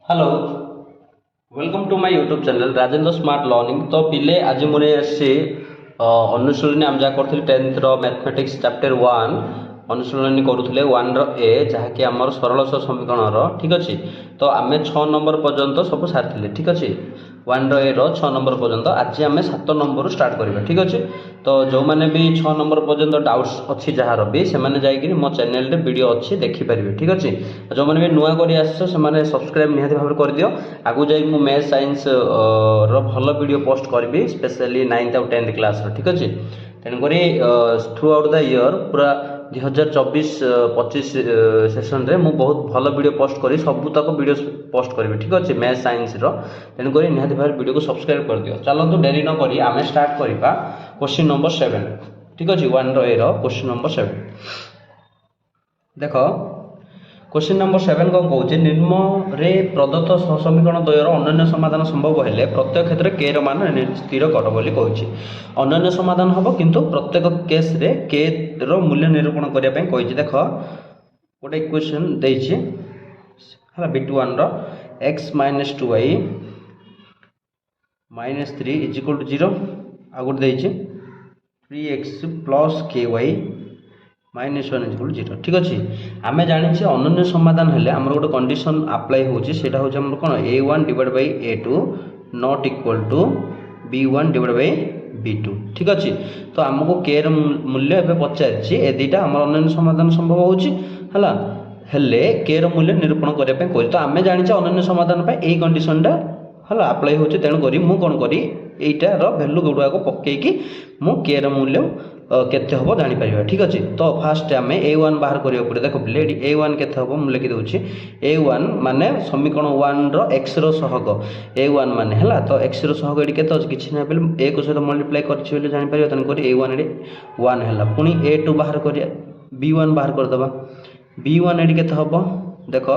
Hello welcome to my YouTube channel Rajendra smart learning. तो पिले आज मुझे आसी अनुशीलनी आम जहाँ करी 10th मैथमेटिक्स चैप्टर 1 अनुशीलनी करुले 1 ए जहाँकि आमर सरल समीकरण ठीक अच्छे। तो आम 6 नंबर पर्यंत सब सारी ठीक अच्छे 1 ए 6 नंबर पर्यंत आज आम 7 नंबर स्टार्ट करवा ठीक अच्छे। तो जो मैंने भी 6 नंबर पर्यंत डाउट्स अच्छी जार भी से जाकि मो चैनल वीडियो अच्छी देखिपारे ठीक अच्छे। जो मैंने भी नुआ कर सब्सक्राइब निहाती भाव कर दियो। आगु जाए मुझे मैथ साइंस भल वीडियो पोस्ट करी स्पेशली 9th और 10th क्लास ठीक अच्छे। तेणुक थ्रू आउट द इयर पूरा 2024-25 सेसन रे मु बहुत भल वीडियो पोस्ट करी सबूतक वीडियो पोस्ट करी ठीक अच्छे मैथ साइंस तेणुक निहाती भाव वीडियो को सब्सक्राइब कर दियो। चलतु डेरी न करी आम स्टार्ट करवा क्वेश्चन नंबर 7 ठीक अच्छे 1 ए क्वेश्चन नंबर 7 देख। क्वेश्चन नंबर 7 कौन कौन निम्न रे प्रदत्त समीकरण द्वयर अनन्य समाधान संभव हेले प्रत्येक क्षेत्र के मान स्थिर कर बोली कहूँ। अनन्य समाधान हम किंतु प्रत्येक केस रे के मूल्य निरूपण करने देख गोटे इक्वेशन देछि B21 x minus 2y minus 3 is equal to 0 आ गोटे देछि 3x plus ky minus 1 equal 0 ठीक अच्छे। आम जानी अनन्य समाधान हेले आमर गोटे कंडीशन अप्लाई होची सेटा होची हमर कोन a1 divide by a2 not equal to b1 divide by b2 ठीक अच्छे। तो आमको k र मूल्य एबे पचारछि ए दुटा हमर अनन्य समाधान संभव होची हला हेले k र मूल्य निरूपण करबा पे कोइ। तो आम जानि अनन्य समाधान पे एई कंडीशन टा हला अप्लाई होची तेणु करी मु कोन करी एटा र वैल्यू गुडा को पकेकी मु k र मूल्य केते हबो जानि परिबा ठीक अच्छे। तो फास्ट आम a1 बाहर करिया पड़े देख पिले a1 केते हबो मु लिखि दउछि a1 माने समीकरण 1 रो x रो सहग a1 माने हला। तो x रो सहग एडी केते अछि किछि ना बेले a को सहित मल्टीप्लाई करछि बेले जानि परिबा तन करी a1 एडी 1 हला पुनी a2 बाहर करिया b1 बाहर कर दबा b1 एडी केते हबो देख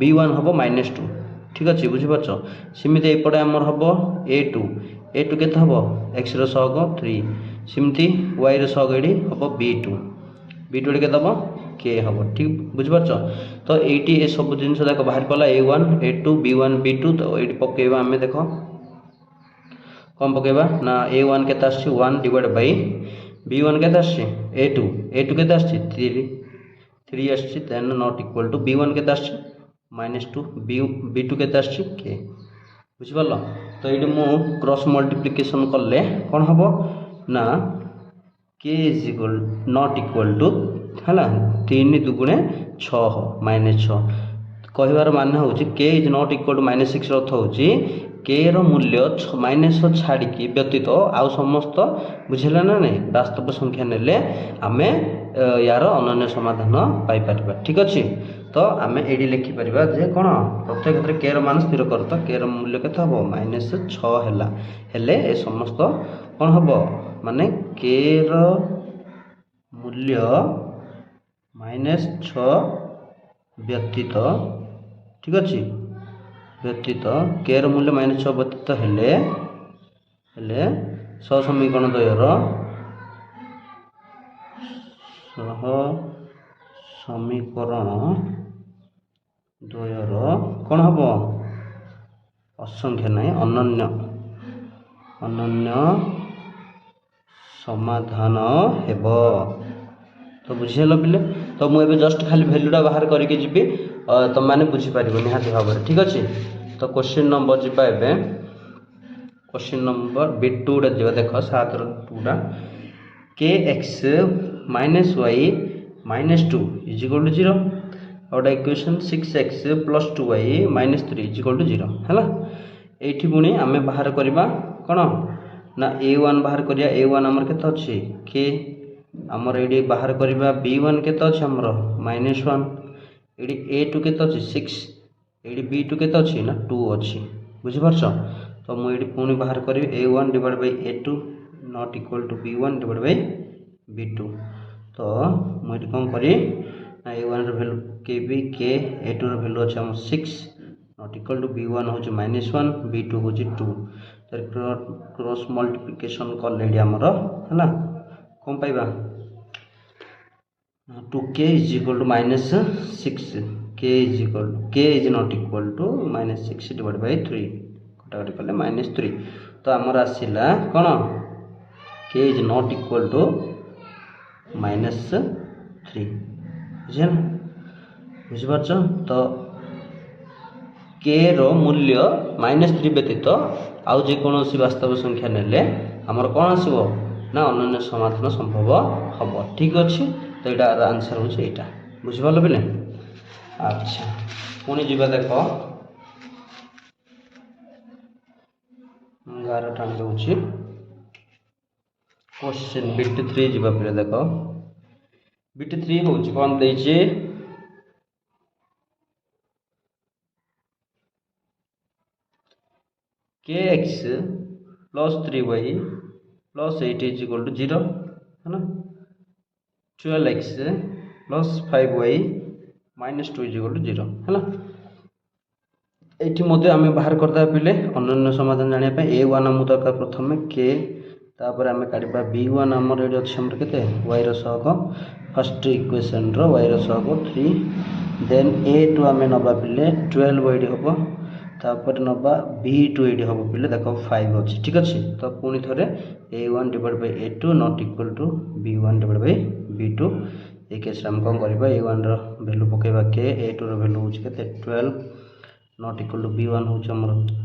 b1 हबो -2 ठीक अच्छे बुझि परछ। सिमिति एपडे हमर हबो a2 केते हबो x रो सहग 3 सिमती y रो सहग एडी हबो b2 एडी केते हबो k हबो ठीक बुझि परछ। तो एटी ए सब जिंस देख बाहर पला a1 a2 b1 b2 तो एडी पकेबा हमें देखो कम पकेबा ना a1 केते आछि 1 डिवाइड बाय b1 केते आछि a2 केते आछि 3 आछि then not equal to b1 केते आछि -2 b2 केते आछि k बुझि परलो। तो एडी मु क्रॉस मल्टीप्लिकेशन करले कोन हबो ना k is equal not equal to हला 3 दुगुणे 6 -6 कहबार माने होची k is not equal to -6 अर्थ होची k रो मूल्य -6 छाड़ी की व्यतीत आउ समस्त बुझिला ना नहीं वास्तव संख्या नेले आमे यार अनन्य समाधान पाई परबा ठीक अछि। तो आमे एडी लिखि परबा जे कोन प्रत्येक क्षेत्र k रो मान स्थिर कर तो k रो मूल्य केते हबो -6 हैला हेले ए समस्त कोन हबो माने k रो मूल्य -6 व्यतीत ठीक अच्छे व्यतीत k रो मूल्य -6 व्यतीत हेले समीकरण द्वयर समीकरण द्वयर कौन हम असंख्य नहीं अनन्य समाधान हेब। तो बुझील पिले। तो मुझे जस्ट खाली भैल्यूटा बाहर करके जी तुम मैंने बुझीपार निहाती भाव में ठीक अच्छे। तो क्वेश्चन नंबर जी क्वेश्चन नंबर B2 जा देख 7 2 के x minus y -2 is equal to 0 और equation 6x plus 2y -3 is equal to 0 है ये पुणी आम बाहर करवा कौन ना a1 बाहर करिया a1 आमर केते अछि के आमर एडी बाहर करवा b1 केते अछि हमर -1 एडी a2 केते अछि 6 एडी b2 केते अछि ना 2 अछि बुझि परछ। तो मु एडी पुणी बाहर करी a1 divide by a2 not equal to b1 divide by b2। तो मुझे कौन करी a1 रो वैल्यू kb k a2 रो वैल्यू अछि हम 6 नॉट इक्वल टू b1 होची -1 b2 होची 2 तो क्रॉस मल्टीप्लिकेशन कर लेडी हमर हला कौन पाइबा 2k is equal to -6 k is not equal to -6 divided by 3 कटाकटी कले -3 तो आमर आसला कौन k is not equal to -3 बुझे ना बुझिपार तो k रो मूल्य -3 व्यतीत आउ जेकोसी वास्तव संख्या नेले आमर कौन आसो ना अनन्य समाधान संभव हम ठीक अच्छे तो यहाँ आंसर हूँ यहाँ बुझिपाल पे अच्छा पुणी जा देख गार टाणी दूँ क्वेश्चन बिट 3 जी पे देख बिट 3 हूँ कौन देचे kx plus 3y plus 8 is equal to 0 है ना 12x plus 5y minus 2 is equal to 0 है ना ये मध्य आम बाहर करदे पे अनन्य समाधान जानापी a1 आम दरकार प्रथम k तापर आम काढ़ा b1 आमर ये अच्छे के y रसहग फर्स्ट इक्वेशन y रसहग 3 देन a2 आम नवा पे 12y हम तापर नवा b2 ये हम पे देख 5 अच्छे ठीक अच्छे तो पुणी थे a1 divide by a2 not equal to b1 divide by b2 ये केस आम कौन करवा a1 value पकेबा k a2 value हूँ के 12 नॉट इक्वल टू b1 हूँ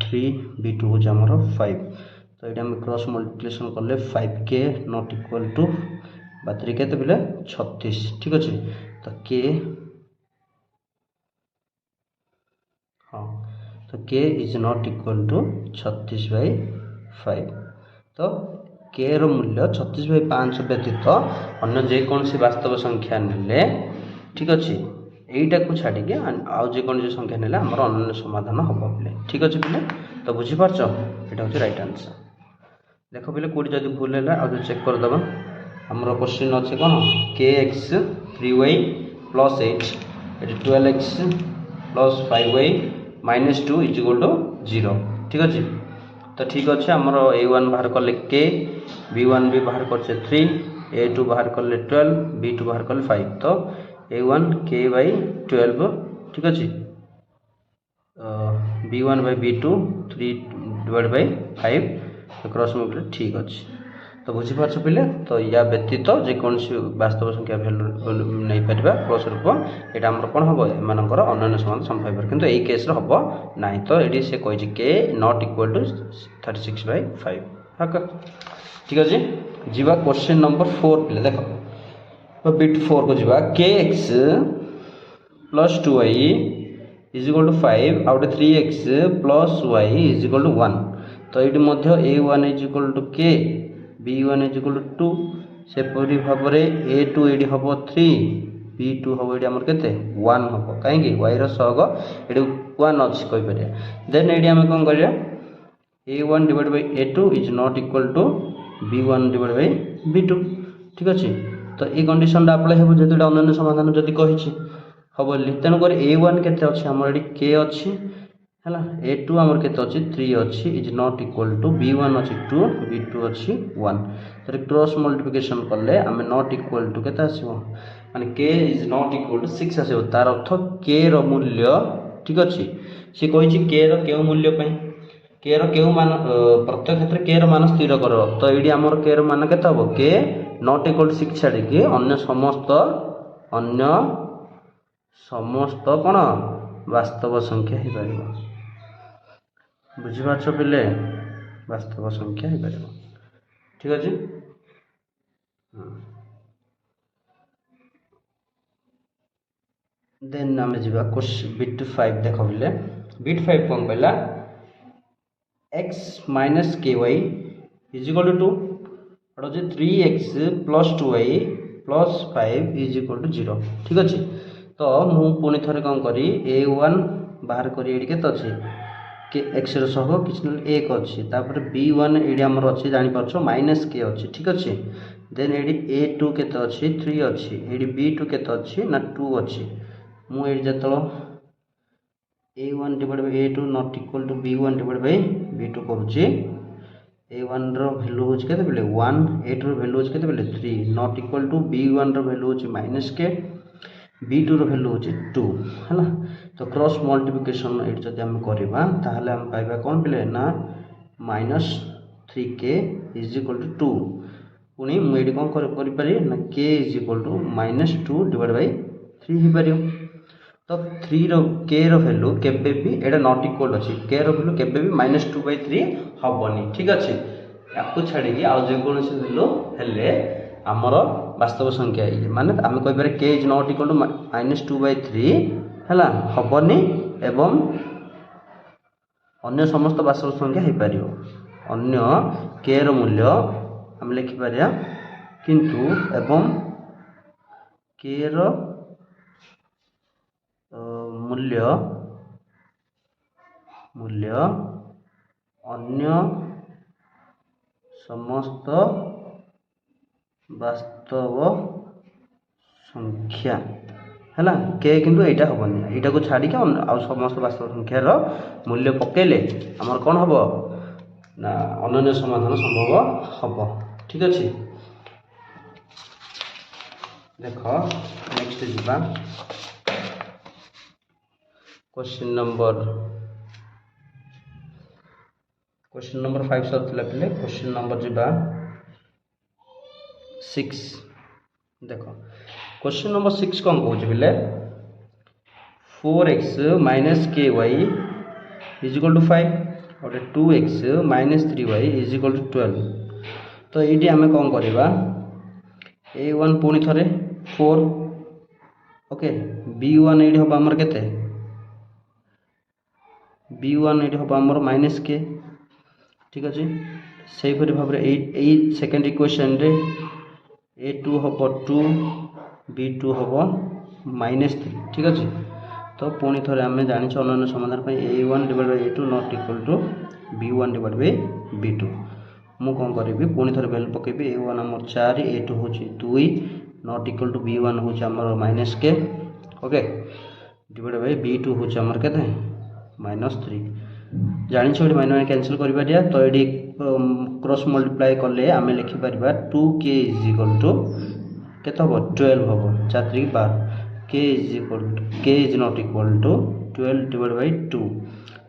3 b2 हूँ 5 तो ये आम क्रॉस मल्टिप्लिकेशन कले 5k नॉट इक्वल टू बातरी के 36 ठीक अच्छे तो k हाँ तो k is not equal to 36/5 तो k रो मूल्य 36/5 व्यतीत अन्य जेकोसी वास्तव संख्या नेले ठीक अच्छे यहीटा को छाड़ी आउ जेकोसी संख्या नेले आमर अनन्य समाधान हम पे ठीक अच्छे पे तो बुझीपार यहाँ हूँ राइट आंसर देख पे कौटी जब भूल है आज चेक करदे आमर क्वेश्चन अच्छे कौन kx 3y plus 8 ये 12x plus 5y -2 is equal to 0 ठीक अच्छे तो ठीक अच्छे आमर a1 बाहर कले k b1 भी बाहर कर 3 a2 बाहर कले 12 b2 बाहर कले 5 तो a1 k/12 ठीक अच्छे b1 by b2 3 divide by 5 cross multiply ठीक अच्छे तो बुझीपार पे तो या व्यतीत जेकोसी वास्तव संख्या भैल्यू नहीं पार फलस्वरूप यहाँ आम कौन हम एम अनन्य समाधान संभव किंतु यही केस हम ना तो ये से कही के नॉट इक्वल टू 36/5 ठीक अच्छे जीवा क्वेश्चन नंबर 4 पे देख बिट 4 को जीवा kx plus 2y is equal to 5 आउट 3x plus y is equal to 1 तो ये a1 is equal to k b1 is equal to 2 सेपरी भाव में a2 ये हम 3 b2 हम ये आमर के 1 हम कहीं y रसहग ये 1 अच्छी कहीपर देन ये आम कौन कर a1 divide by a2 is not equal to b1 divide by b2 ठीक अच्छे तो ये कंडीशन अप्लाई हो जो अनन्य समाधान जदि कही हम तेणुक a1 के k अच्छी है a2 आमर के 3 अच्छी is not equal to b1 अच्छी 2 b2 अच्छी 1 तो क्रॉस मल्टिप्लिकेशन कले आम नॉट इक्वल टू के माने k is not equal to 6 आसो तार अर्थ k रो मूल्य ठीक अच्छे सी कही k रो क्यों मूल्य k रो क्यों मान प्रत्येक क्षेत्र k रो मान स्थिर कर तो ये आमर k रो मान के k नॉट इक्वल टू 6 छाड़ी अन्य समस्त कौन वास्तव संख्या हो पार बुझीपार पे वास्तव संख्या हो पार ठीक अच्छे देन आम जा बिट 5 देख पे बिट 5 कौन कहला x minus ky is equal to 2 3x plus 2y plus 5 is equal to 0 ठीक अच्छे तो मु पुणी थे कौन करी a1 बाहर करी ये अच्छे के एक्स रसहग किसी ना 1 अच्छी तापर b1 ये आमर अच्छे जापार -k अच्छे ठीक अच्छे देन ये a2 के अच्छी 3 अच्छी ये b2 के अच्छी ना 2 अच्छी मुझे जो a1 divide by a2 not equal to b1 divide by b2 करुच्ची a1 वैल्यू हूँ के 1 a2 वैल्यू हूँ के 3 not equal to b1 value हूँ -k B2 ର ଭ୍ୟାଲୁ ହେଉଛି 2 ହେଲା। ତ କ୍ରସ୍ ମଲ୍ଟିପ୍ଲିକେସନ୍ ଏଇଠି ଯଦି ଆମେ କରିବା ତାହେଲେ ଆମେ ପାଇବା କ'ଣ ପିଲେ ନା -3k ଇଜ୍ ଇକ୍ୱାଲ୍ ଟୁ 2। ପୁଣି ମୁଁ ଏଇଠି କ'ଣ କରିପାରିବି ନା k is equal to -2 divide Bai 3 ହେଇପାରିବ। ତ 3 k ର ଭ୍ୟାଲୁ କେବେ ବି ଏଇଟା ନଟ୍ ଇକ୍ୱାଲ୍ ଅଛି, k ର ଭ୍ୟାଲୁ କେବେ ବି -2/3 ହେବନି। ଠିକ୍ ଅଛି, ୟାକୁ ଛାଡ଼ିକି ଆଉ ଯେକୌଣସି ଭ୍ୟାଲୁ ହେଲେ ଆମର ବାସ୍ତବ ସଂଖ୍ୟା ମାନେ ଆମେ କହିପାରିବା k is not equal to -2/3 ହେଲା ହେବନି, ଏବଂ ଅନ୍ୟ ସମସ୍ତ ବାସ୍ତବ ସଂଖ୍ୟା ହେଇପାରିବ। ଅନ୍ୟ k ର ମୂଲ୍ୟ ଆମେ ଲେଖିପାରିବା କିନ୍ତୁ ଏବଂ k ର ମୂଲ୍ୟ ଅନ୍ୟ ସମସ୍ତ ବାସ୍ତବ ସଂଖ୍ୟା ହେଲା। k କିନ୍ତୁ ଏଇଟା ହେବନି, ଏଇଟାକୁ ଛାଡ଼ିକି ଆଉ ସମସ୍ତ ବାସ୍ତବ ସଂଖ୍ୟାର ମୂଲ୍ୟ ପକେଇଲେ ଆମର କ'ଣ ହେବ ନା ଅନନ୍ୟ ସମାଧାନ ସମ୍ଭବ ହେବ। ଠିକ୍ ଅଛି, ଦେଖ ନେକ୍ସଟ ଯିବା क्वेश्चन नंबर 5 सर पिले। क्वेश्चन नंबर जीवा 6। देख क्वेश्चन नंबर 6 कौन कौन पिले 4x - ky is equal to 5 और 2x - 3y is equal to 12। तो ये आम कौन करवा a1 पुणी थे 4 ओके b1 ये हम आमर केते b1 ये हम आमर -k। ठीक अच्छे से भाव सेकेंड इक्वेशन रे a2 हम 2 b2 हम -3। ठीक अच्छे तो पुणी थे आम जानी अनन्य समाधान a1 divide by a2 not equal to b1 divide by b2। मु कौन करी पुणी थे वैल्यू पकेबी a1 आमर 4 a2 हूँ 2 नॉट इक्वल टू b1 हूँ आमर -k okay divide by b2 हूँ आमर केते -3। जानी छोड़ी माइनस कैंसिल कर दिया तो ये क्रॉस मल्टीप्लाई कले आम लिखिपर 2k इज इक्वल टू केते हम 12 हम 4 12 k is not equal to 12 divide by 2।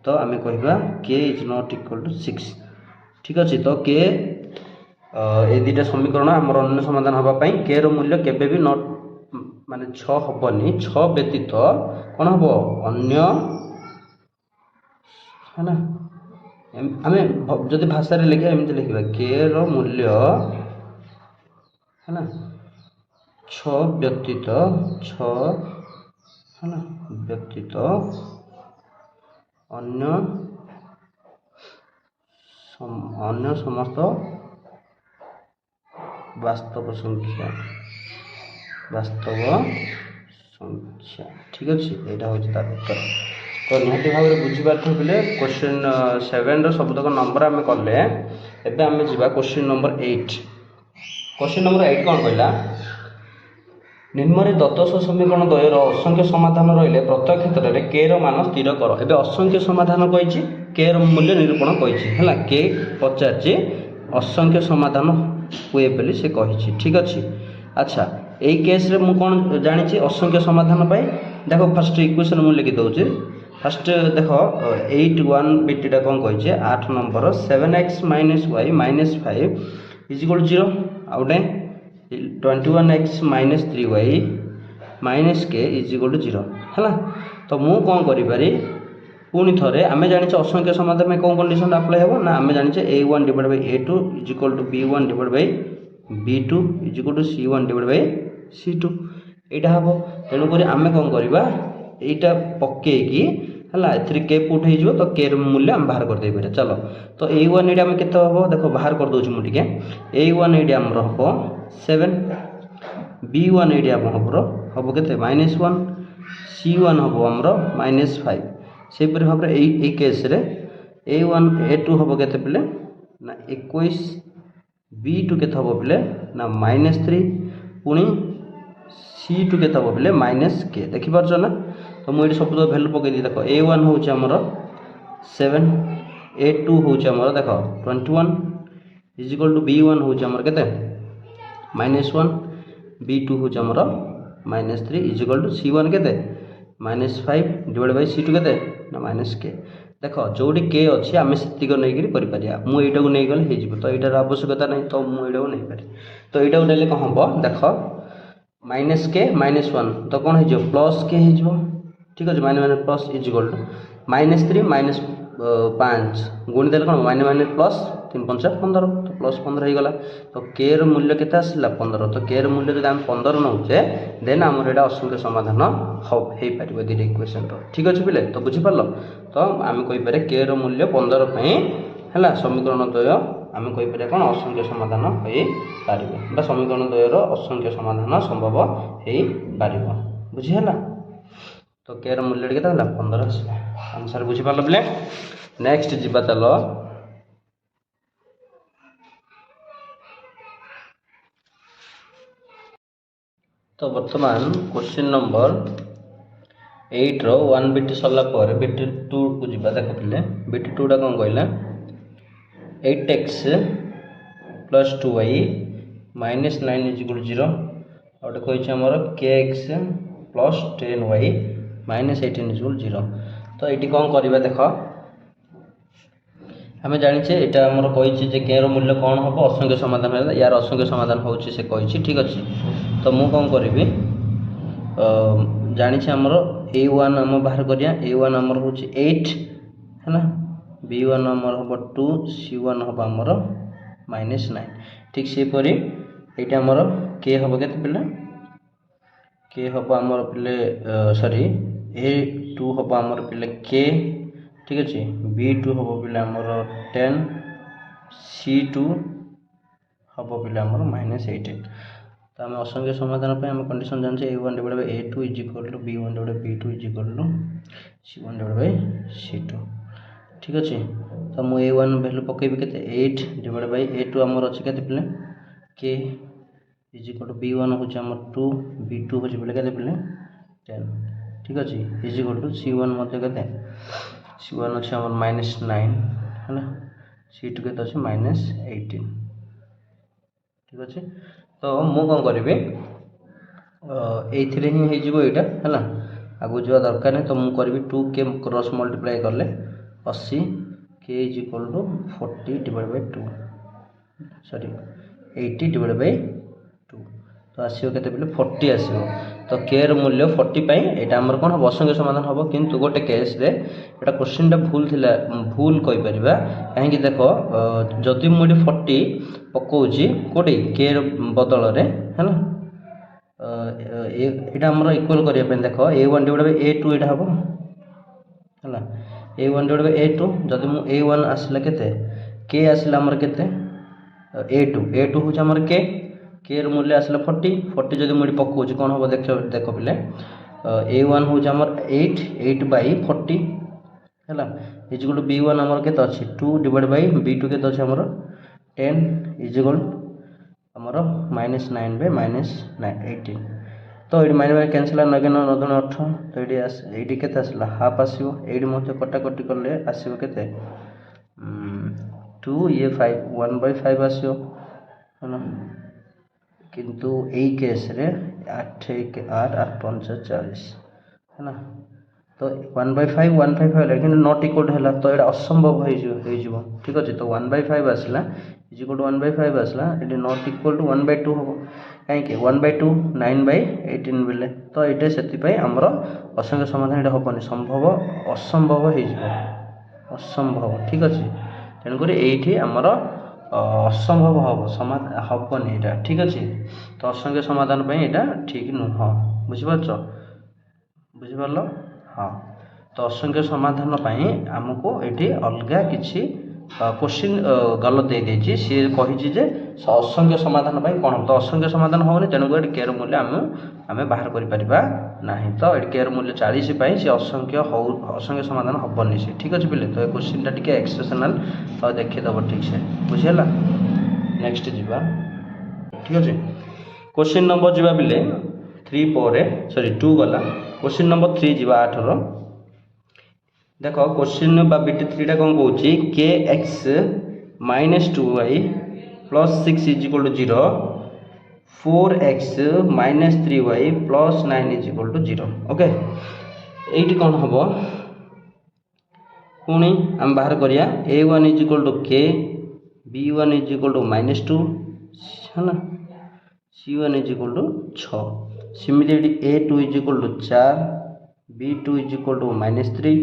तो आम कहवा k is not equal to 6। ठीक अच्छे तो k ये दुटा समीकरण आम अन्य समाधान हाँपाई k रूल्य केवे भी नॉट माने 6 हेनी 6 व्यतीत कौन हम अन्य है ना आम जदि भाषा लिखा एमती लिखा k रूल्य है ना 6 व्यतीत 6 है ना व्यतीत अन्य समस्त वास्तव संख्या ठीक अच्छे यहाँ हूँ तार उत्तर। तो निहती भाव में बुझीपारे क्वेश्चन 7 सबुतक नंबर आम कले। एवं आम जा क्वेश्चन नंबर 8। क्वेश्चन नंबर 8 कौन कहला निम्न दत्त समीकरण द्वयर असंख्य समाधान रही प्रत्येक क्षेत्र में k मान स्थिर कर। एवं असंख्य समाधान कही k मूल्य निरूपण कही है k पचार असंख्य समाधान हुए बोली से कही। ठीक अच्छे अच्छा यही केस रे मु कौन जानी असंख्य समाधान पाई देखो फास्ट इक्वेशन मुझे लिखि दूसरी फास्ट देख 8 बीटा कौन कही 8 नंबर 7x - y - 5 इज इक्वल 0 आउटे 21x - 3y - k is equal to 0 है। तो मु कौन करी पुणी थे आम जानी असंख्य समाधान में कौन कंडीशन अप्लाई हो ना आम जानी a1 divide by a2 is equal to b1 divide by b2 is equal to c1 divide by c2 यहाँ हम तेणुक आम कौन करवा यहाँ पकईकि है के पुट हो तो के मूल्य आम बाहर करदे पारे। चलो तो a1 ये आम के देखो बाहर कर दूँ मुझे a1 ये आम हम 7 b1 ये आम हम के -1 c1 हम आमर -5 से भाव में यही केस रे a1 a2 हम के पिले ना 21 b2 के हम पिले ना -3 पुणी c2 के हम पिले -k देखिपार ना। तो मुझे सब भैल्यू पकई देख a1 हूँ आमर 7 a2 हूँ आमर देख 21 इज इक्वल टू b1 हूँ आमर के -1 b2 हूँ आमर -3 इज इक्वल टू C1 केते -5 डिवाइड बाय C2 केते ना -k देख जोटी k अच्छी आम से नहीं कर मुझे नहीं गले हो तो यार आवश्यकता नहीं तो मुझे नहीं पारे तो यहाँ ने कौन हम देख -k -1 तो कौन हो प्लस k हो ठीक अच्छे माइने प्लस इज इक्वल टू -3 -5 गुणी देले कौन माइने प्लस 3 5 15 तो प्लस 15 हो गला तो k रो मूल्य केते आसला 15 तो k रो मूल्य जब आम 15 नौचे देन आमर यहाँ असंख्य समाधान हो पार दुईटा इक्वेशन ठीक अच्छे पिले तो बुझीपार तो आम कहीपर k रो मूल्य 15 है समीकरण द्वय आम कहीपर कौन असंख्य समाधान हो पार समीकरण द्वयर असंख्य समाधान संभव हो पार बुझीगला तो k रो मूल्य केते 15 आसला आंसर बुझीपार पिले नेक्स्ट जीवा चल तो बर्तमान क्वेश्चन नंबर 8 रो 1 बीटी सरला पर बीटी 2 को जीवा देख पिले बीटी 2 टा कौन कहला 8x plus 2y minus 9 is equal 0 और कही आमर kx plus 10y minus 18 is equal 0 तो ये कौन करवा देख आम जाचे यहाँ आमर कही के रो मूल्य कौन हम असंख्य समाधान है यार असंख्य समाधान हो ठीक अच्छे तो मुझे कौन करी जानी आमर a1 आम बाहर करिया a1 आमर हूँ 8 है b1 आमर हम 2 c1 हम आमर -9 ठीक सेपरी ये आमर k हम के पिले k हम आमर पिले सॉरी a2 हम आमर पिले k ठीक अच्छे b2 हम पिले आमर 10 c2 हम पिले आमर -18 तो आम असंख्य समाधान पे आम कंडीशन जानते a1 divide by a2 is equal to b1 divide by b2 is equal to c1 divide by c2 ठीक अच्छे तो मुझे a1 वैल्यू पकेबी के 8 डिवाइड बाय a2 आमर अच्छे के पिले k is equal to b1 हूँ आम 2 b2 हूँ पिले के पिले 10 ठीक अच्छे इज इक्वल टू c1 मध्य के c1 अच्छे आम -9 है c2 के अच्छे -18 ठीक अच्छे तो मु कौन करी ये ही होटा है आगू जा दरकार नहीं तो मुझे करी 2k क्रॉस मल्टीप्लाई कले 80 k is equal to 40 divide by 2 sorry 80 divide by 2 तो आसो के 40 आसो तो k रो मूल्य 40 यहाँ आमर कौन हम असंख्य समाधान हम किंतु गोटे केस रे एटा क्वेश्चन टा भूल थिला भूल कहि परिबा कहीं देख जदि मुझे 40 पकाउची कोटी k रो बदल रे है यहाँ आमर इक्वल करने देख a1 डिवाइड बाय a2 यहाँ हम है a1 डिवाइड बाय a2 जदि मु a1 आसला केते k आसला आमर केते a2 हूँ आमर k रो मूल्य आसला 40 जदि मुझे पकाउची कौन हम देख पिले a1 हूँ आमर 8 बाय 40 है इज इक्वल टू b1 आमर केते अच्छी 2 डिवाइड बाय b2 केते अच्छे आमर 10 इज इक्वल आमर -9 बाय -18 तो ये माइने कैनसल 9 9 9 18 तो ये केते आसला हाफ आसो ये मत कटाकटी कले आसो केते 2 ये 5 1/5 आसो है किंतु यही केस रे 8 1 8 8 5 40 है तो 1/5 1/5 लेकिन नॉट इक्वल है तो ये असंभव हो ठीक अच्छे तो 1/5 आसला इज इक्वल टू 1/5 आसला ये नॉट इक्वल टू 1/2 हम कहीं 1/2 9/18 बोले तो ये से आमर असंख्य समाधान ये हेनी संभव असंभव हो असंभव ठीक अच्छे तेणुक ये आमर असंभव हम हेनी यहाँ ठीक अच्छे तो असंख्य समाधान यहाँ ठीक नुह बुझीपार बुझीपार हाँ तो असंख्य समाधान आमको ये अलग किसी क्वेश्चन गलत दे देछि सी कही जे असंख्य समाधान कौन हम तो असंख्य समाधान होनी तेणुक के रो मूल्य आम बाहर करना तो ये के रो मूल्य 40 सी असंख्य समाधान हेनी से ठीक अच्छे पिले तो क्वेश्चन टा टिके एक्सप्रेशनल तो देखीदेव ठीक से बुझीगला नेक्स्ट जीवा ठीक अच्छे क्वेश्चन नंबर जीवा पिले 3 पर सॉरी 2 गला क्वेश्चन नंबर 3 जीवा 8 रो देख क्वेश्चन बीटी 3 टा कौन कौन के x -2y +6 is equal to 0 4x minus 3y plus 9 is equal to 0 okay ये कौन हम पुणी आम बाहर करिया a1 is equal to k b1 is equal to -2 है c1 is equal to 6 similarly a2 is equal to 4 b2 is equal to -3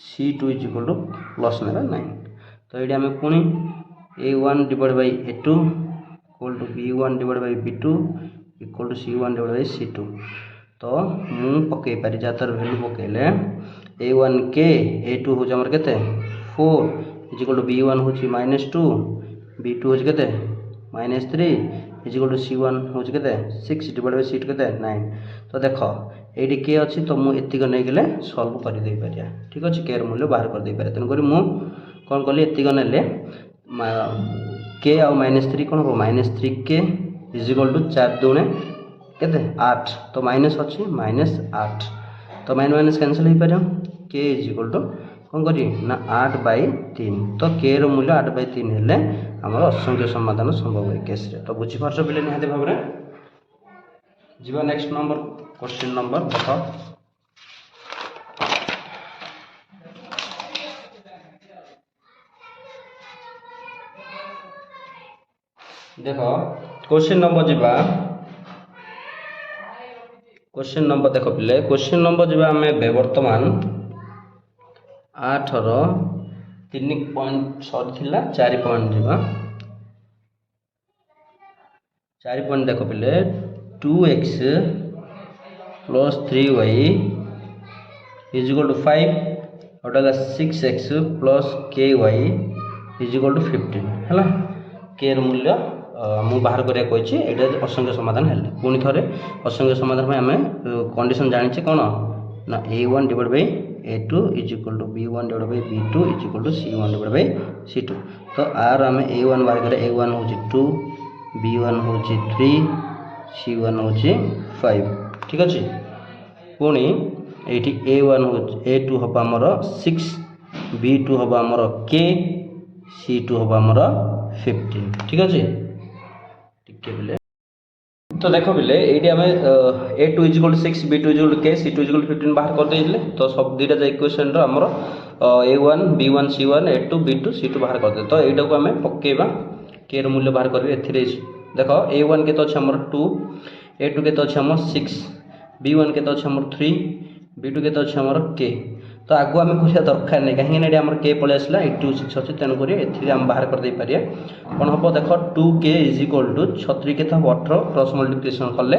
c2 is equal to plus 9 तो ये आम पुणी a1 divide by a2 equal to b1 divide by b2 equal to c1 divide by c2 तो मु पकई पारि जर value पकईले a1 k a2 हूँ आमर के 4 इज इक्वल टू b1 हूँ -2 b2 हूँ के -3 इज इक्वल टू c1 हूँ के 6 डिवाइड बाई c2 के 9 तो देख ये के अच्छी तो मुझे नहीं गले सल्व करदे पारिया ठीक अच्छे के मूल्य बाहर करदे पारे तेणुक मुझे कौन कली एतिक ने के आउ -3 कौन हम -3k इज इक्वल टू 4 दूने के 8 तो माइनस अच्छी -8 तो माइनस कैंसल हो पार के इज इक्वल टू कौन करी ना 8/3 तो के मूल्य 8/3 हेले आमर असंख्य समाधान संभव है केस रे तो बुझीपार पे निहाती भाव में जीवा नेक्स्ट नंबर क्वेश्चन नंबर देख क्वेश्चन नंबर जीवा क्वेश्चन नंबर देख पिले क्वेश्चन नंबर जीवा आम बर्तमान 8 रो 3 पॉइंट सरी 4 पॉइंट जीवा 4 पॉइंट देख पिले 2x plus 3y is equal to 5 और 6x plus ky is equal to 15 है के मूल्य मु बाहर करिया कहिछि एटा असंख्य समाधान हेले पुणी थरे असंख्य समाधान में आमे कंडीशन जानिछे कोन ना a1 divide by a2 is equal to b1 divide by b2 is equal to c1 divide by c2 तो आर आमे a1 बाहर करे a1 होछि 2 b1 होछि 3 c1 होछि 5 ठीक अछि पुणी एठी a1 होछि a2 हबा हमर 6 b2 हबा हमर k c2 हबा हमर 15 ठीक अच्छे बिले तो देख बिले ये आम a2 is equal to 6 b2 is equal to k c2 is equal to 15 बाहर कर देइले तो सब दुईटा जो इक्वेशन रो हमर a1 b1 c1 a2 b2 c2 बाहर कर दे तो एटा को आम पकेबा k रो मूल्य बाहर करबे एथिरे देख a1 के तो अछि हमर 2 a2 के तो अछि हमर 6 b1 के तो अछि हमर 3 b2 के तो अछि हमर k तो आगु आम करिया दरकार नहीं कहीं आम के पलि आसला 826 अच्छे तेणुक एम बाहर कर दे पारिया कौन हम देख 2k इज इक्वल टू 6 के 18 क्रॉस मल्टिप्लिकेशन कले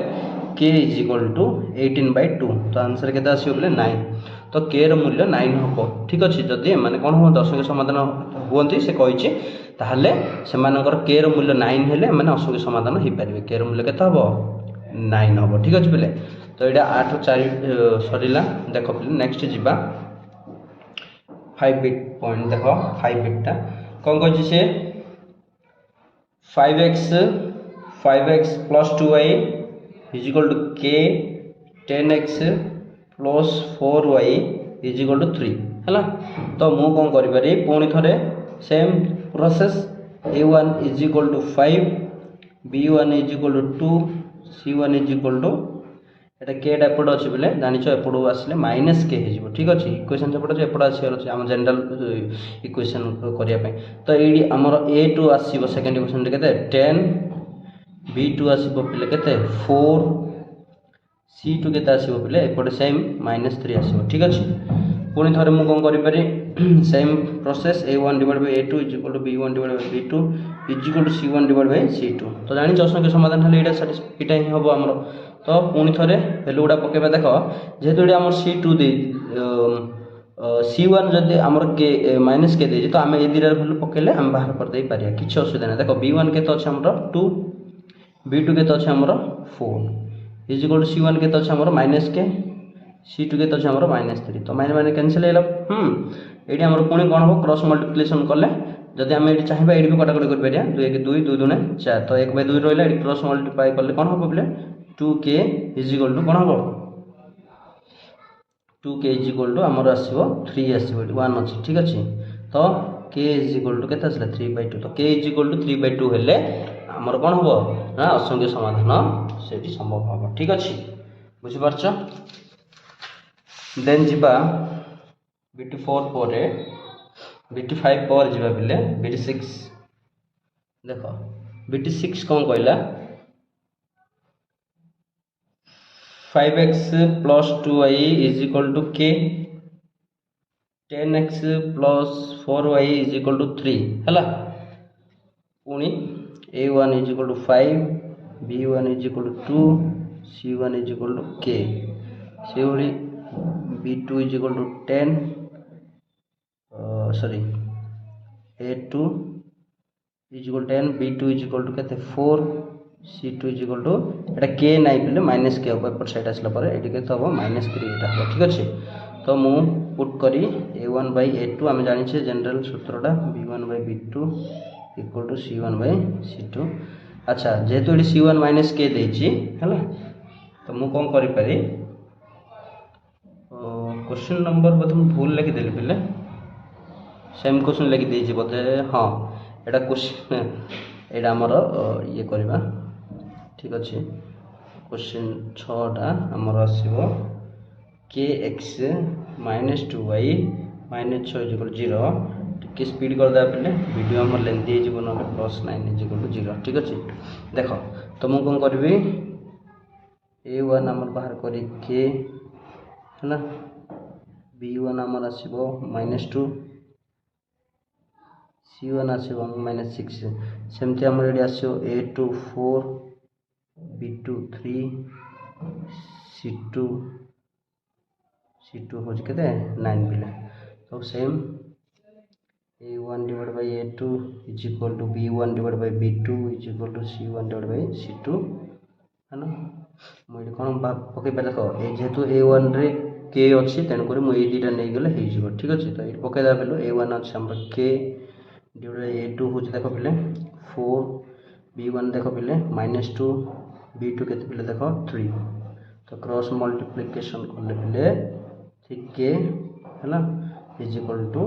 k इज इक्वल टू 18/2 तो आंसर के आसो बोले 9 तो k रो मूल्य 9 हम ठीक अच्छे जदि मैंने कौन हम दशक समाधान हुए से कही ताहले सेमानकर k रो मूल्य 9 हेले मैंने असंख्य समाधान हो पारे k रो मूल्य केते हम 9 हम ठीक अच्छे पिले तो यहाँ 8 4 सरला देख पिले नेक्स्ट जीवा 5 बिट पॉइंट देख 5 बिटा कौन कही से 5x plus 2y is equal to k 10x plus 4y is equal to 3 है तो मु कौन करी पुणी थे same process a1 is equal to 5 b1 is equal to 2 c1 is equal to एटा केटा एपट अच्छे बोले जानिछ एपट आसले माइनस के हो ठीक अच्छे इक्वेशन सेपट अच्छे एपट आसार अच्छे आम जनरल इक्वेशन करने तो ये आमर a2 आसो सेकेंड इक्वेशन के 10 b2 आसो पे के 4 c2 के आसो पे एपटे सेम -3 आसो ठीक अच्छे पुणी थे मुझे कौन करी same process a1 divide by a2 is equal to b1 divide by b2 is equal to c1 divide by c2 तो जानी असंख्य समाधान हेल्ला यहाँ ही हम आमर तो पुणी थे भैल्यू गुड़ा पकेबा देख जेहेतु ये आम c2 दे c1 जदि आमर के माइनस के दे तो आम ए दुटा भैल्यू पकेले आम बाहर कर दे पारिया किसी असुविधा नहीं देख b1 के अच्छे आमर 2 b2 के अच्छे आमर 4 इज इक्वल टू c1 के अच्छे आमर माइनस के c2 के अच्छे आमर -3 तो माइने माइने कैंसिल ये आमर पुणी कौन हम क्रॉस मल्टिप्लिकेशन कले जदि आम ये चाहिए ये भी कटाकटी कर पारिया 2 1 2 2 2 4 तो 1/2 रहा ये क्रॉस मल्टीप्लाई कले कौन हम बोले 2k इज इक्वल टू कौन हम 2k इज इक्वल टू आमर आसो 3 आसो 1 अच्छे ठीक अच्छे तो k इज इक्वल टू के 3/2 तो k इज इक्वल टू 3/2 हेले आमर कौन हम ना असंख्य समाधान से संभव हम। ठीक अच्छे बुझिपारछ। देन जीवा BT4 पर BT5 पर जीवा बेले BT6 देख BT6 कौन कहला 5x plus 2y is equal to k, 10x plus 4y is equal to 3 है पुणी a1 is equal to 5, b1 is equal to 2, c1 is equal to k, से b2 is equal to 10 sorry a2 is equal to 10, b2 is equal to केते 4, c2 is equal to Etah k नाइ पिले minus k ऊपर पर side आसला पर eighty केते हो -3 एटा हो। ठीक अछि तो मु पुट करी a1 by a2 हम जानि छे जनरल सूत्रटा b1 by b2 equal to c1 by c2। अच्छा जेहेतु एटी c1 माइनस k देछि हला तो मु कोन करि पारि क्वेश्चन नंबर बत मु भूल लिखि देली पिले सेम क्वेश्चन लिखि देछि बते हां एटा क्वेश्चन एटा हमर ये करबा। ठीक अच्छे क्वेश्चन 6टा आमर आसो kx -2y -6 0 टी स्पीड करदे पे वीडियो आम लेंथी हो ना +9 0। ठीक अच्छे देख तो मुझे कौन करी a1 आमर बाहर कर k है b1 आमर आसो -2 c1 आसो -6 सेमती आमर ये आसो a2 4 b2 3 c2 हो के 9 पिले तो same a1 divide by a2 is equal to b1 divide by b2 is equal to c1 divide by c2 है ना मुझे कौन पकई पारे देख ये जेहेतु a1 रे k अच्छी तेणुक मुझे दुटा नहीं गले हो। ठीक अच्छे तो ये पकईदा पेलु a1 अच्छे आम k डिवाइड बाय a2 हूँ देख पे 4 b1 देख पे -2 b2 के पिले देख 3 तो क्रॉस मल्टीप्लिकेशन कले पिले ठीक के है is equal to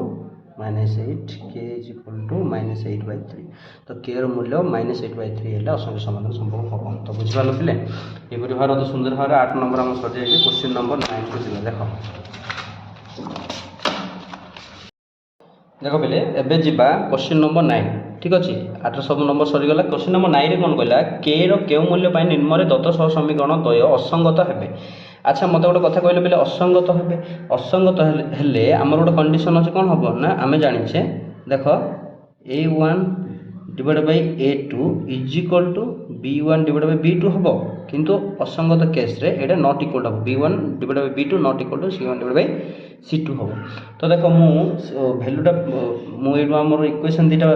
-8 k is equal to -8/3 तो k र मूल्य -8/3 है असंख्य समाधान संभव हम। तो बुझिपाल पिले ये भाव अति सुंदर भाव 8 नंबर आम सजाई क्वेश्चन नंबर 9 को जी देख देख पे एबे जीवा क्वेश्चन नंबर 9। ठीक अच्छे 8 सब नंबर सरीगला। क्वेश्चन नंबर 9 रे कौन कहला के रो मूल्य निम्न दत्त सह समीकरण द्वय असंगत हेबे। अच्छा मत गोटे कथा कहले बेले असंगत हेबे असंगत हेले आमर गोटे कंडीशन अच्छे कौन हम ना आम जाचे देख a1 divide by a2 is equal to b1 divide by b2 हम किंतु असंगत केस रे एटा नॉट इक्वल हम b1 divide by b2 not equal to c1 divide by c2 हम। तो देख मु वैल्यूटा मुझे आमर इक्वेशन दीटा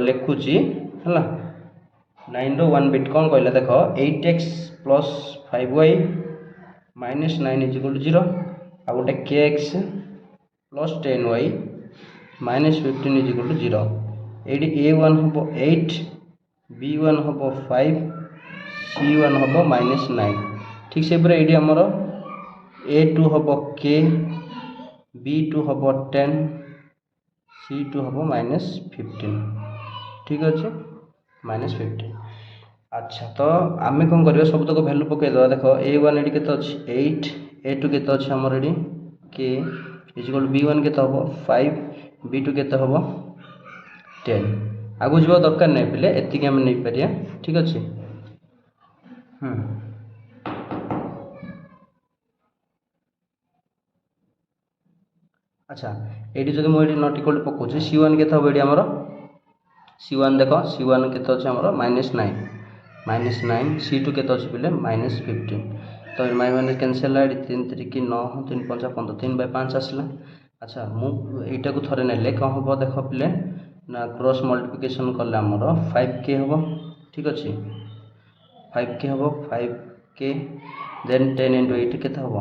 लिखुची है 9 रो 1 बिट कौन कहला देख 8x plus 5y -9 is equal to 0 आ गोटे kx plus 10y -15 is equal to 0 ये a1 हम 8 b1 हम 5 c1 हम -9। ठीक से ये आमर a2 हम k b2 हम 10 c2 हम -15। ठीक अच्छे -15। अच्छा तो आम कौन कर सब तक भैल्यू पकईदे देख a1 ये के 8 a2 के अच्छे आमर ये k इजिकल b1 के हम 5 b2 के हम 10 आगू जा दरकार नहीं पे एति आम नहीं पारिया। ठीक अच्छे अच्छा ये जो मुझे नट इक्वल पकाऊँ c1 के हम ये आमर c1 देख c1 के अच्छे आमर -9 c2 के अच्छे पे -15 तो माइनस कैनसल है 3 3 की 9 3 5 15 3/5 आसला। अच्छा मुझा को थे ने कौन हम देख पे ना क्रॉस मल्टीप्लिकेशन कले आमर 5k हम। ठीक अच्छे 5k हम 5k देन 10 इंटू 8 के हम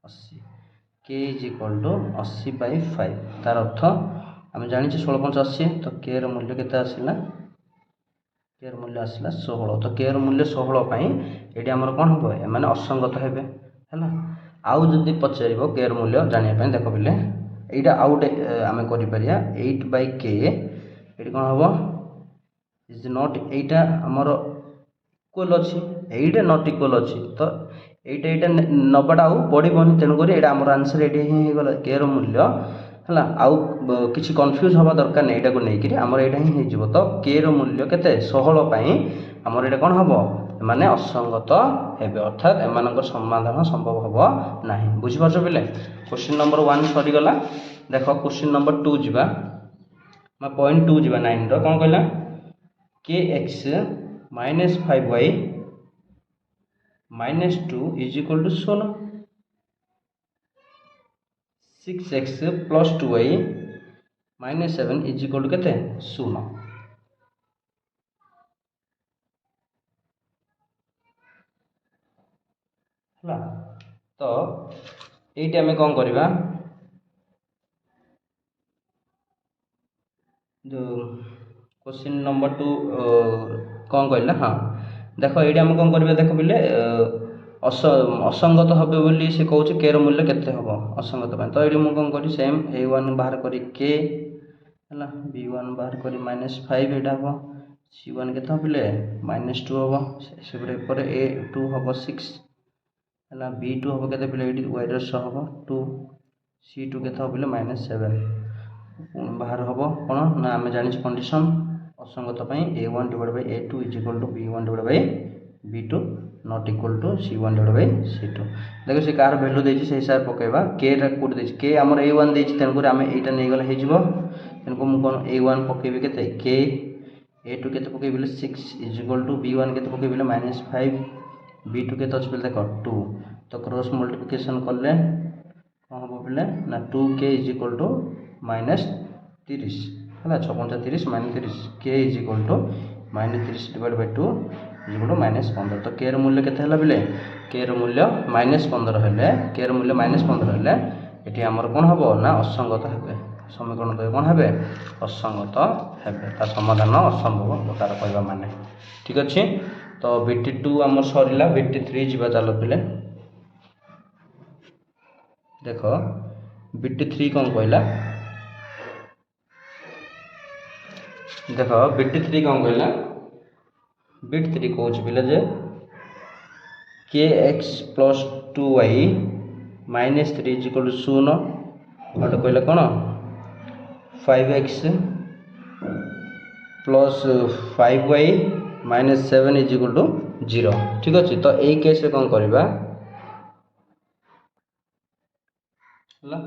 80 k इज इक्वल टू 80/5 तार अर्थ आम जानी 16 5 80 तो k र मूल्य के आसला k र मूल्य आसला 16 तो k र मूल्य 16 पाई ये आमर कौन हम मैंने असंगत हेबे है आउ जदि पचार k र मूल्य जाना देख पे यहाँ आउ गोटे आम कर 8/k ये कौन हम इज नॉट यहाँ आमर इक्वल अच्छी एटा नट इक्वल अच्छी तो এইটা নবাটা ଆଉ ପଡ଼ିବନି ତେଣୁକରି ଏଇଟା ଆମର ଆନ୍ସର୍ ଏଇଠି ହିଁ ହେଇଗଲା କେ ର ମୂଲ୍ୟ ହେଲା ଆଉ କିଛି କନଫ୍ୟୁଜ୍ ହେବା ଦରକାର ନାହିଁ ଏଇଟାକୁ ନେଇକିରି ଆମର ଏଇଟା ହିଁ ହେଇଯିବ ତ କେ ର ମୂଲ୍ୟ କେତେ 16 ପାଇଁ ଆମର ଏଇଟା କ'ଣ ହେବ ଏମାନେ ଅସଙ୍ଗତ ହେବେ ଅର୍ଥାତ୍ ଏମାନଙ୍କର ସମାଧାନ ସମ୍ଭବ ହେବ ନାହିଁ ବୁଝିପାରୁଛ ପିଲେ କ୍ୱେଶ୍ଚିନ୍ ନମ୍ବର 1 ସରିଗଲା ଦେଖ କ୍ୱେଶ୍ଚିନ୍ ନମ୍ବର 2 ଯିବା ବା ପଏଣ୍ଟ 2 ଯିବା 9 ର କ'ଣ କହିଲା କେ X minus 5y minus 2 is equal to 16 6x plus 2y minus 7 is equal to केते 0 हला तो एटी हमें कौन करबा जो क्वेश्चन नंबर 2 कौन कहला हां देख ये आम कौन करें देख बोले असंगत हे बोली सी कौन के रो मूल्य केते हम असंगत तो ये मुझे कौन करी सेम a1 बाहर करी के है b1 बाहर करी -5 यहाँ हम c1 के बोले -2 हम से a2 हम 6 है b2 हम के y हम 2 c2 के बोले -7 बाहर हम कौन ना आम जानी कंडीशन असंगत a1 divide by a2 is equal to b1 divide by b2 not equal to c1 divide by c2 देखो से कार वैल्यू देछि से हिसाब पकेबा k रा कोड देछि k हमर a1 देछि तेन को हम एटा नै गला हे जिवो तेन को मु कोन a1 पकेबे केते k a2 केते पकेबे 6 इज इक्वल टू b1 केते पकेबे -5 b2 केते अछि बेले देखो 2 तो क्रॉस मल्टीप्लिकेशन करले कोन हो बोले ना 2k इज इक्वल टू -30 है 6 -30 k is equal to -30 divide by 2 is equal to -15 तो के मूल्य केते हला बिले के मूल्य -15 हेले के मूल्य -15 हेले एठी हमर कोन हबो ना असंगत हेबे समीकरण तो कोन हेबे असंगत हेबे ता समाधान असंभव तार कहबा माने ठीक अछि तो BT2 हमर सरिला BT3 जिबा चलो पिले देखो BT3 कोन कहला देखो BT3 कौन कहला BT3 कौच बिले जे kx plus 2y minus 3 is equal to 0 और कहला कौन 5x plus 5y minus 7 is equal to 0 ठीक अछि तो ए केस रे कौन करबा हला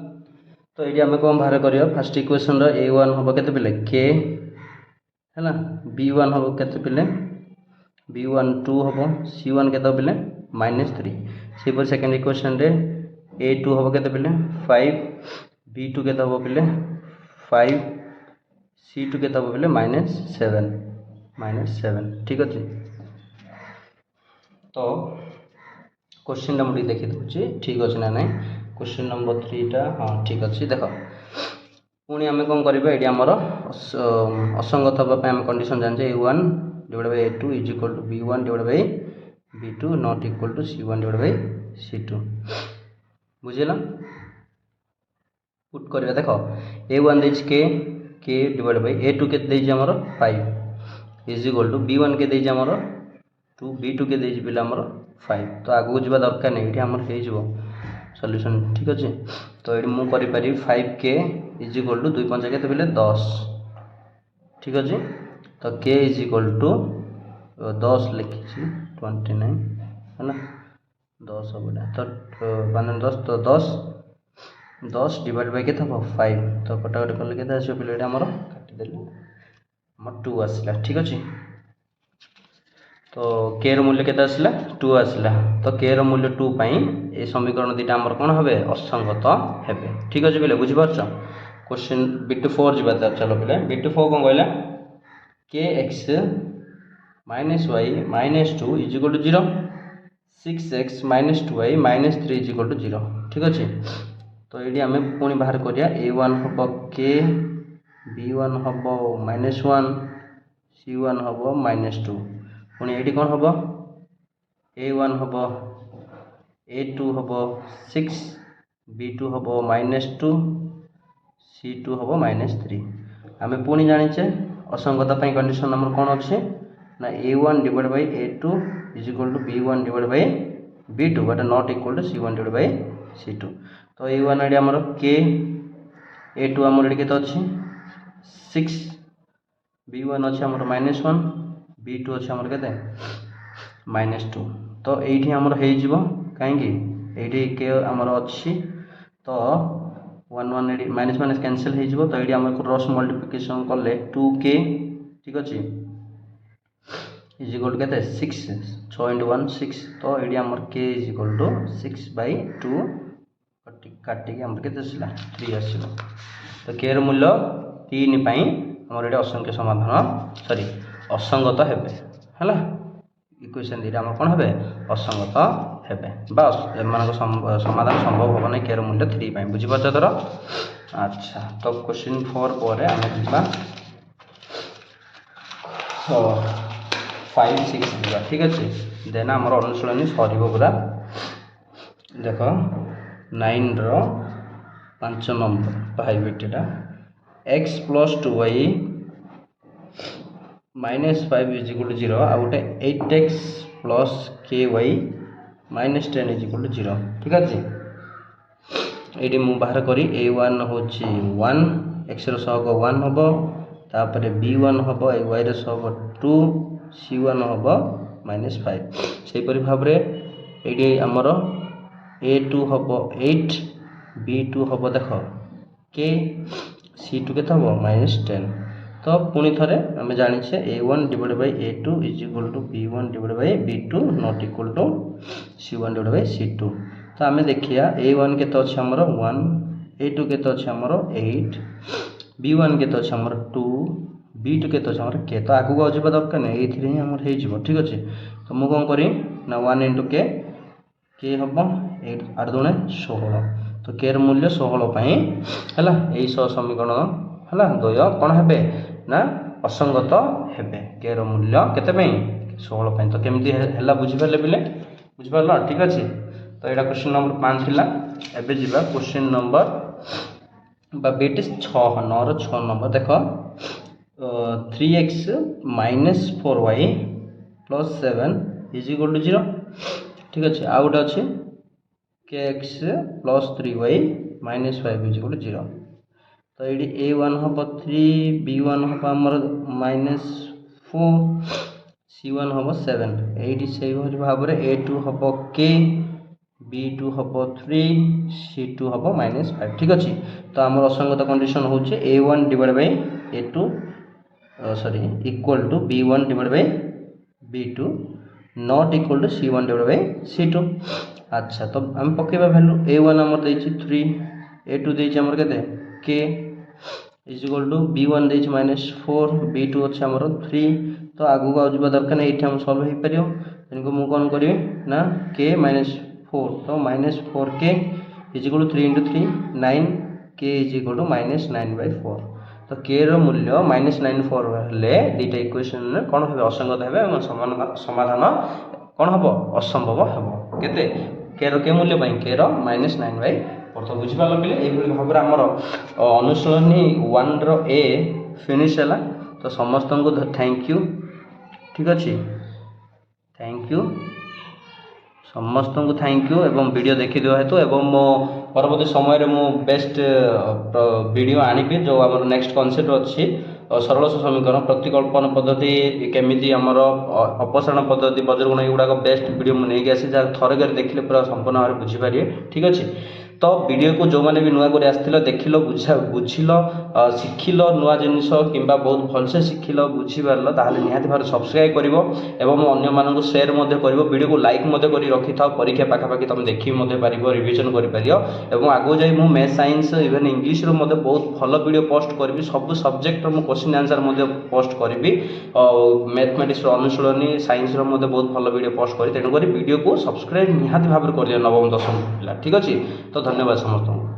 तो एडी हमें कौन बाहर करियो फर्स्ट इक्वेशन रो a1 होबो केते बिले k है ना b1 हम केते पिले b1 2 हम c1 केते पिले -3 से पर सेकंड इक्वेशन रे a2 हम केते पिले 5 b2 केते हम पिले 5 c2 केते हम पिले -7 ठीक अछि तो क्वेश्चन नंबर देखि दउची ठीक अछि ना नहीं क्वेश्चन नंबर 3 टा हां ठीक अछि देखो पुणी आम कौन करें ये आमर असंगत हाँपाई आम कंडीशन जाने a1 divide by a2 is equal to b1 divide by b2 not equal to c1 divide by c2 बुझेला पुट करिया देखो a1 देछि k डिवाइड बाय a2 के देछि हमर 5 इज इक्वल टू b1 के देछि हमर 2 b2 के देछि बिला हमर 5 तो आगु जिबा दरकार नै एठी हमर हे जिवो सॉल्यूशन ठीक अछि तो एठी मु करि पारि 5k इज इक्वल टू 2 5 केते बेले 10 ठीक अछि तो k इज इक्वल टू 10 लिखि छी 29 है ना 10 होबा तो 10 तो 10 डिवाइड बाय केते हो 5 तो कटाकट करले केते आछो बेले हमर काटि देले हमर 2 आसला ठीक अछि तो k रो मूल्य केते आसला 2 आसला तो k रो मूल्य 2 पई ए समीकरण दिटा हमर कोन हबे असंगत हेबे ठीक अछि बेले बुझि परछ क्वेश्चन BT4 जिबा चलो बेले BT4 कोन कहला kx -y -2 is equal to 0 6x -2y -3 is equal to 0 ठीक अछि तो एडी हमें पुणी बाहर करिया a1 हबो k b1 हबो -1 c1 हबो -2 पुणी एडी कोन हबो a1 हबो a2 हबो 6 b2 हबो -2 c2 हबो -3 आमे पुणी जानिचे असंगत पई कंडीशन नंबर कोन अछि ना a1 divide by a2 is equal to b1 divide by b2 but not equal to c1 divide by c2 तो a1 एडी हमर k a2 हमर एडी केते अछि 6 b1 अछि हमर -1 b2 अछि हमर केते -2 तो एठी हमर हे जिवो काहे कि एठी k हमर अछि तो 1 1 एडी माइनस माइनस कैंसिल हे जिवो तो एठी हमर क्रॉस मल्टीप्लिकेशन करले 2k ठीक अछि इज इक्वल टू केते 6 6 * 1 6 तो एडी हमर k इज इक्वल टू 6/2 काटी के हमर केते आसिला 3 आसिला तो k र मूल्य 3 पई हमर एडी असंख्य समाधान सॉरी असंगत हेबे हला इक्वेशन दिरा हमर कोन हेबे असंगत हेबे बस एमान समाधान संभव होबो नै k र मूल्य 3 पई बुझि पाछ तोरा अच्छा तो क्वेश्चन 4 परे हम दिबा तो 5 6 दिबा ठीक अछि देन हमर अनुसरणी सरीबो पूरा देखो 9 रो 5 नंबर भाइबिटेटा x + 2y -5 is equal to 0 आ गोटे 8x + ky -10 is equal to 0 ठीक अछि एडी मु बाहर करी a1 होची 1 x रो सहग 1 हबो तापरे b1 हबो y रो सहग 2 c1 हबो -5 सेहि परि भाबरे एडी हमर a2 हबो 8 b2 हबो देखो k c2 केते हबो -10 तो पुनी थरे हमें जानि छे a1 divide by a2 is equal to b1 divide by b2 not equal to c1 divide by c2 तो हमें देखिया a1 केते अछि हमर 1 a2 केते अछि हमर 8 b1 केते अछि हमर 2 b2 केते अछि हमर k तो आगु आ जिबा दरकार नै एथिरे ही हमर हे जिवो ठीक अछि तो मु कोन करी ना 1 * k हबो 8 8 दुणे 16 तो k र मूल्य 16 पई हला एई समीकरण हला दोय कोन हेबे ना असंगत हेबे k र मूल्य केते पई 16 पई तो केमती हला बुझि परले बिले बुझि परला ठीक अछि तो एटा क्वेश्चन नंबर 5 थिला एबे जिबा क्वेश्चन नंबर बा बेट 6 9 रो 6 नंबर देखो 3x - 4y + 7 is equal to 0 ठीक अछि आ गोटे अछि kx + 3y - 5 is equal to 0 तो एडी a1 हबो 3 b1 हबो हमर -4 c1 हबो 7 एडी सेही भरि भाबरे a2 हबो k b2 हबो 3 c2 हबो -5 ठीक अछि तो हमर असंगत कंडीशन होचे a1 divide by a2 sorry equal to b1 divide by b2 not equal to c1 divide by c2 अच्छा तो हम पकेबा वैल्यू a1 हमर दैछि 3 a2 दैछि हमर केते k is equal to b1 दैछि -4 b2 अछि हमर 3 तो आगु आ जिबा दरकार नै एठी हम सॉल्व हे परियो तनिको मु कोन करिवे ना k -4 तो -4k is equal to 3 * 3 9 k is equal to -9/4 तो k रो मूल्य -94 हेले दीटा इक्वेशन कोन हेबे असंगत हेबे और समाधान कोन हबो असंभव हेबो केते k रो के मूल्य पई k रो -9/4 तो बुझि पालो बिले एई भली भाबरा हमर अनुसरणी 1 रो a फिनिश हैला तो समस्त को थैंक यू ठीक अछि थैंक यू समस्त को थैंक यू एवं वीडियो देखि दियो हेतु एवं मो परवर्ती समय रे मो बेस्ट वीडियो आनिबे जो हमर नेक्स्ट कांसेप्ट अछि सरल समीकरण प्रतिकल्पन पद्धति केमिति हमर अपसारण पद्धति बज्रगुण एगुडा को बेस्ट वीडियो मु नेकी आसी जा थरे कर देखले पूरा संपूर्ण भाव बुझी पारिए ठीक अछि तो वीडियो को जो माने भी नुआ करे आस्थिलो देखिलो बुझिलो शिखिलो नुआ जिनिस किंबा बहुत भल से शिखिलो बुझी परलो ताहाले निहाती भार सब्सक्राइब करिवो एवं अन्य मानन को शेयर मध्ये करिवो वीडियो को लाइक मध्ये करि रखि थाओ परीक्षा पाखा पाखी तुम देखि मध्ये पारिवो रिवीजन करि पारियो एवं आगो जाई मु मैथ साइंस इवन इंग्लिश रो मध्ये बहुत भलो वीडियो पोस्ट करबी सब सब्जेक्ट रो मु क्वेश्चन आंसर मध्ये पोस्ट करबी मैथमेटिक्स रो अनुसरणी साइंस रो मध्ये बहुत भलो वीडियो पोस्ट करी तेनु करी वीडियो को सब्सक्राइब निहाती भाबर कर दियो नवम दशम पिला ठीक अछि तो धन्यवाद समस्त।